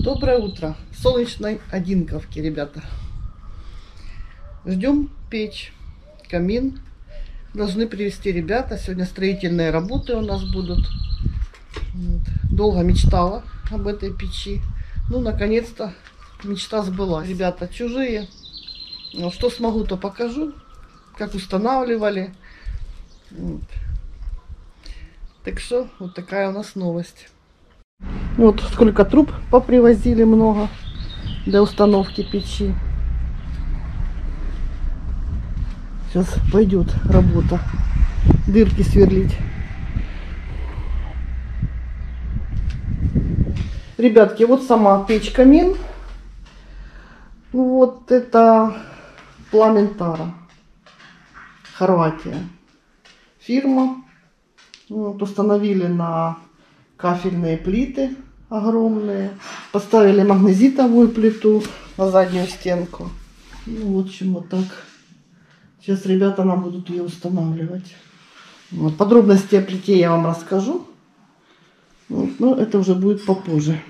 Доброе утро в солнечной Одинковке, ребята. Ждем печь, камин. Должны привезти ребята. Сегодня строительные работы у нас будут. Вот. Долго мечтала об этой печи. Ну, наконец-то мечта сбылась. Ребята чужие. Но что смогу, то покажу. Как устанавливали. Вот. Так что вот такая у нас новость. Вот сколько труб попривозили, много для установки печи. Сейчас пойдет работа. Дырки сверлить. Ребятки, вот сама печь-камин. Вот это Пламентара. Хорватия. Фирма. Вот, установили на кафельные плиты огромные. Поставили магнезитовую плиту на заднюю стенку. Ну, в общем, вот так. Сейчас ребята нам будут ее устанавливать. Вот, подробности о плите я вам расскажу. Вот, но это уже будет попозже.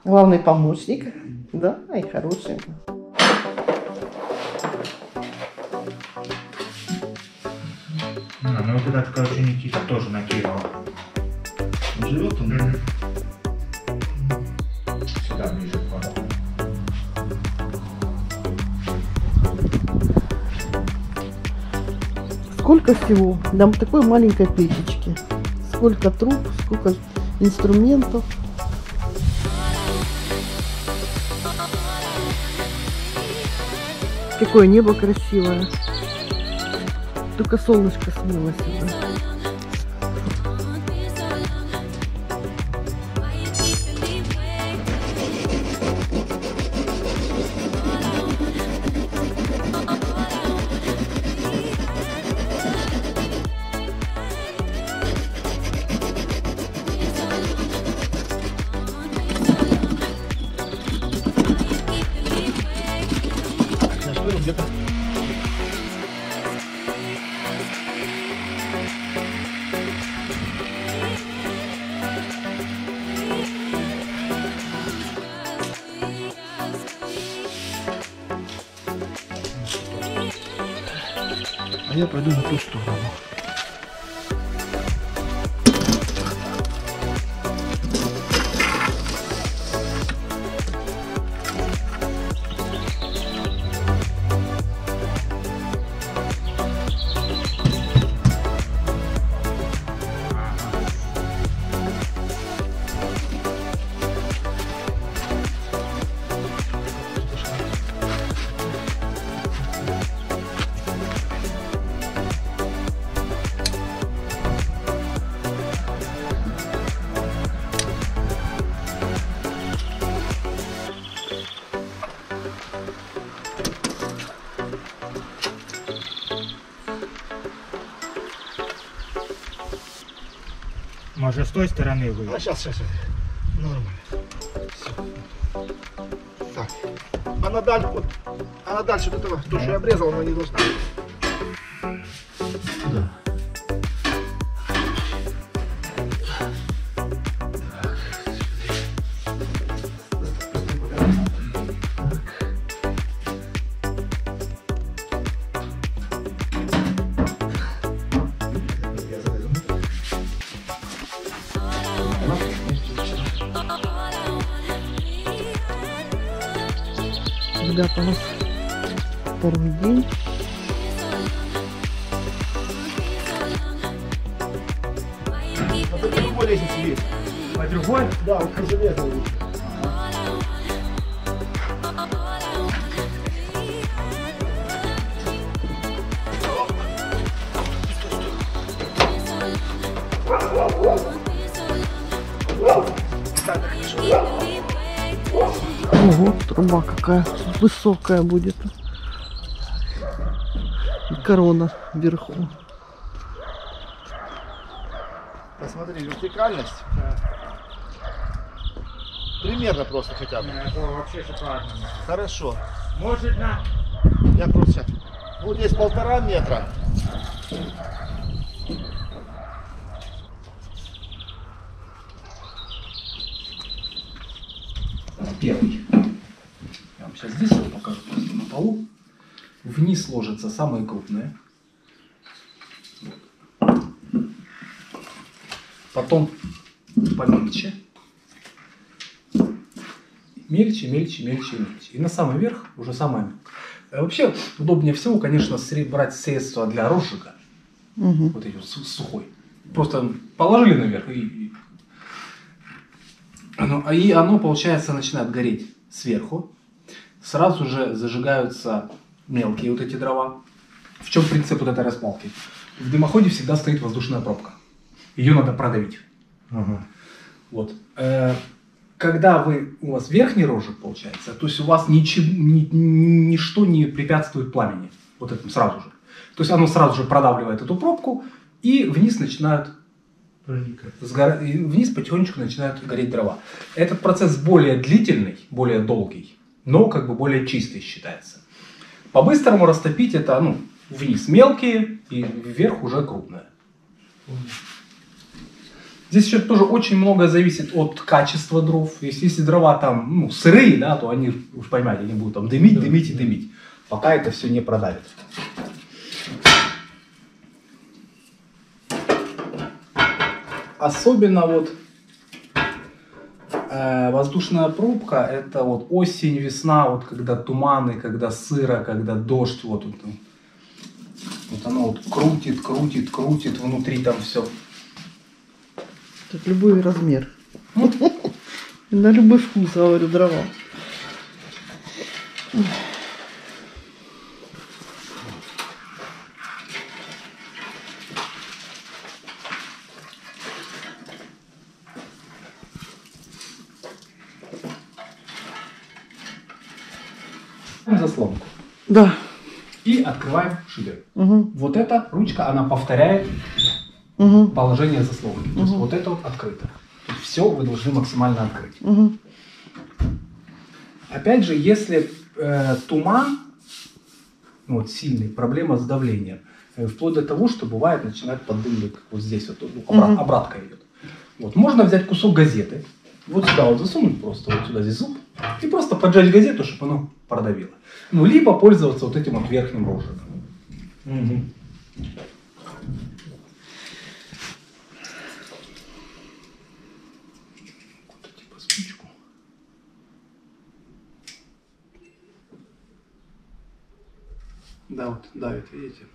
Главный помощник. Да, и хороший. Ну вот этот, короче, Никита тоже накидывал. Живет он? Сюда ближе к воду. Сколько всего для такой маленькой печечки. Сколько труб, сколько инструментов. Какое небо красивое. Только солнышко смыло сюда. Где-то. А я пойду на ту сторону. Может, с той стороны выйти? А сейчас. Нормально. Все. Так. Она дальше, вот, она дальше от этого, то, что я обрезал, она не должна. Да. Ребята, у нас второй день. А по другой лестнице есть. По другой? Да, вот по железной лестнице. Ого, труба какая высокая будет. И корона вверху. Посмотри, вертикальность. Примерно просто хотя бы. Это вообще шикарно. Хорошо. Может на... Я просто... Вот здесь 1,5 метра. первый. Я вам сейчас здесь вот покажу просто на полу. Вниз ложатся самые крупные. Потом помельче. Мельче, мельче, мельче, мельче. И на самый верх уже самое мелкое. Вообще удобнее всего, конечно, брать средства для розжига. Вот эти вот сухой. Просто положили наверх и оно, получается, начинает гореть сверху. Сразу же зажигаются мелкие вот эти дрова. В чем принцип вот этой распалки? В дымоходе всегда стоит воздушная пробка. Ее надо продавить. Вот. Когда у вас верхний розжиг получается, то есть у вас ничто не препятствует пламени. Вот этому сразу же. То есть оно сразу же продавливает эту пробку, и вниз начинают вниз потихонечку начинают гореть дрова. Этот процесс более длительный, более долгий, но как бы более чистый считается. По-быстрому растопить это, вниз мелкие и вверх уже крупные. Здесь еще тоже очень многое зависит от качества дров. Если дрова там сырые, да, то они, уж поймите, они будут там дымить, дымить и дымить, пока это все не продавит. Особенно вот воздушная пробка, это вот осень, весна, вот когда туманы, когда сыро, когда дождь, вот оно вот крутит, внутри там все. Тут любой размер. На любой вкус, говорю, дрова. Заслонку. Да. И открываем шибер. Вот эта ручка, она повторяет положение заслонки. То есть вот это вот открыто. Все вы должны максимально открыть. Опять же, если туман, вот сильный, проблема с давлением, вплоть до того, что бывает начинает поддымливать, как вот здесь вот обратка идет. Вот можно взять кусок газеты, вот сюда вот засунуть просто, вот сюда здесь зуб, и просто поджать газету, чтобы оно продавило. Либо пользоваться вот этим вот верхним розжигом. Типа спичку. Да, вот давит, видите?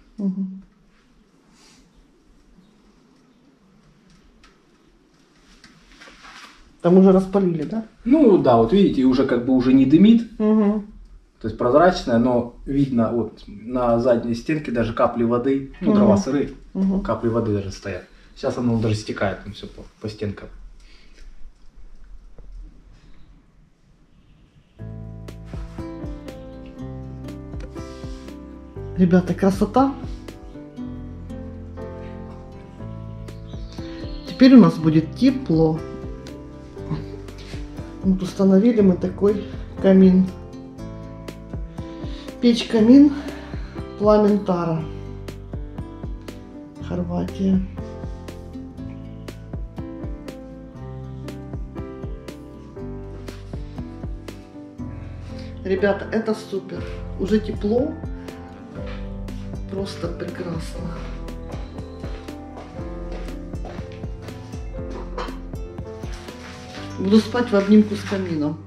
Там уже распалили, да? Да, вот видите, уже как бы уже не дымит. То есть прозрачная, но видно вот на задней стенке даже капли воды, дрова сырые, капли воды даже стоят. Сейчас оно даже стекает там все по стенкам. Ребята, красота. Теперь у нас будет тепло. Вот установили мы такой камин. Печь-камин Пламентара, Хорватия. Ребята, это супер. Уже тепло. Просто прекрасно. Буду спать в обнимку с камином.